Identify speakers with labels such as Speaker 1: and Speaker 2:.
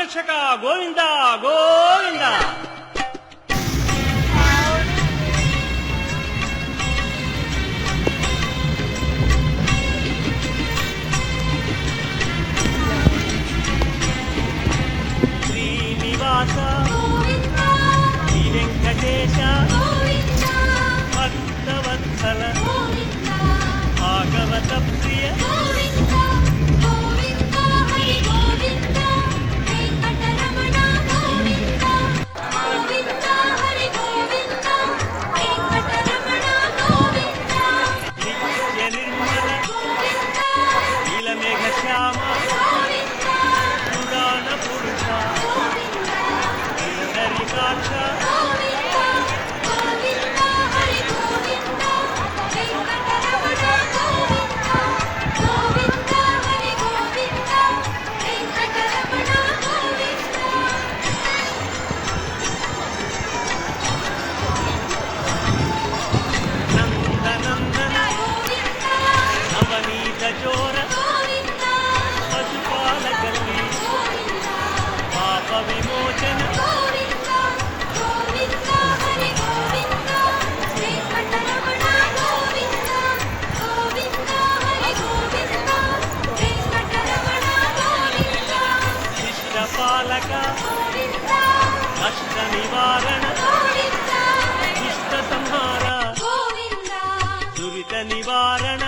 Speaker 1: సంరక్షక గోవింద గోవింద. శ్రీనివాస శ్రీ వెంకటేశ భక్తవత్సల భాగవత ప్రియ శ్యామ పురాణ పురుష హరికాక్ష నందనందన నవనీత చోర పశుపాలకల్లి పాప విమోచన శిష్టపాలక కష్ట నివారణ ఇష్ట సంహార దురిత నివారణ